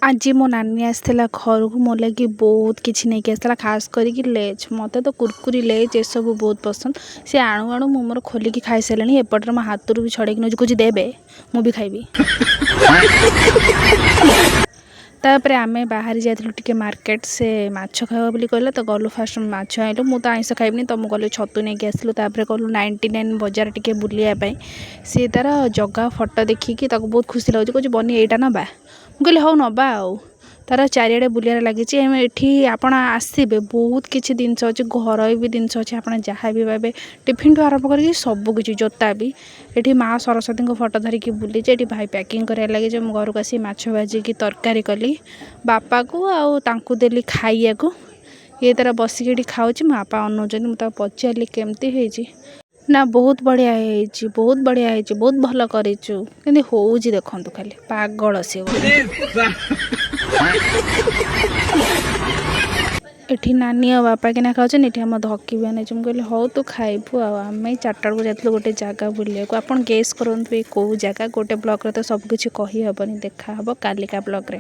ଆଜି ମୋ ନାନୀ ଆସିଥିଲା ଘରକୁ ମୋ ଲାଗି ବହୁତ କିଛି ନେଇକି ଆସିଥିଲା ଖାସ୍ କରିକି ଲେଜ୍। ମୋତେ ତ କୁରକୁରି ଲେଜ୍ ଏସବୁ ବହୁତ ପସନ୍ଦ। ସେ ଆଣୁ ଆଣୁ ମୁଁ ମୋର ଖୋଲିକି ଖାଇସାରିଲିଣି। ଏପଟରେ ମୋ ହାତରୁ ବି ଛଡ଼େଇକି ନେଉଛି, କହୁଛି ଦେବେ ମୁଁ ବି ଖାଇବି। ତାପରେ ଆମେ ବାହାରି ଯାଇଥିଲୁ ଟିକେ ମାର୍କେଟ। ସେ ମାଛ ଖାଇବା ବୋଲି କହିଲା ତ ଗଲୁ ଫାଷ୍ଟ ମାଛ ଆଣିଲୁ। ମୁଁ ତ ଆଇଁଷ ଖାଇବିନି ତ ମୁଁ ଗଲୁ ଛତୁ ନେଇକି ଆସିଲୁ। ତାପରେ ଗଲୁ 99 ବଜାର ଟିକେ ବୁଲିବା ପାଇଁ। ସିଏ ତାର ଜଗା ଫଟୋ ଦେଖିକି ତାକୁ ବହୁତ ଖୁସି ଲାଗୁଛି, କହୁଛି ବନି ଏଇଟା ନେବା। ମୁଁ କହିଲି ହଉ ନେବା ଆଉ। ତାର ଚାରିଆଡ଼େ ବୁଲିବାରେ ଲାଗିଛି। ଏଠି ଆପଣ ଆସିବେ ବହୁତ କିଛି ଜିନିଷ ଅଛି, ଘରୋଇ ବି ଜିନିଷ ଅଛି। ଆପଣ ଯାହା ବି ପାଇବେ ଟିଫିନ୍ଠୁ ଆରମ୍ଭ କରିକି ସବୁ କିଛି, ଜୋତା ବି। ଏଠି ମା ସରସ୍ୱତୀଙ୍କ ଫଟୋ ଧରିକି ବୁଲିଛି। ଏଠି ଭାଇ ପ୍ୟାକିଂ କରିବାରେ ଲାଗିଛି। ମୁଁ ଘରକୁ ଆସି ମାଛ ଭାଜିକି ତରକାରୀ କଲି ବାପାକୁ ଆଉ ତାଙ୍କୁ ଦେଲି ଖାଇବାକୁ। ଇଏ ତାର ବସିକି ଏଠି ଖାଉଛି, ମୋ ବାପା ଅନଉଛନ୍ତି। ମୁଁ ତାକୁ ପଚାରିଲି କେମିତି ହେଇଛି, ନା ବହୁତ ବଢ଼ିଆ ହେଇଛି, ବହୁତ ବଢ଼ିଆ ହେଇଛି, ବହୁତ ଭଲ କରିଛୁ। କେମିତି ହେଉଛି ଦେଖନ୍ତୁ, ଖାଲି ପାଗଳ ସିଏ ଗୋଟେ। ଏଠି ନାନୀ ଆଉ ବାପା କିନା ଖାଉଛନ୍ତି, ଏଠି ଆମ ଧକି ବି ଆଣିଛୁ। ମୁଁ କହିଲି ହଉ ତୁ ଖାଇବୁ ଆଉ। ଆମେ 4ଟା ବେଳକୁ ଯାଇଥିଲୁ ଗୋଟେ ଜାଗା ବୁଲିବାକୁ। ଆପଣ ଗେସ୍ କରନ୍ତୁ ଏଇ କେଉଁ ଜାଗା। ଗୋଟେ ବ୍ଲଗ୍ରେ ତ ସବୁ କିଛି କହିହେବନି, ଦେଖାହେବ କାଲିକା ବ୍ଲଗ୍ରେ।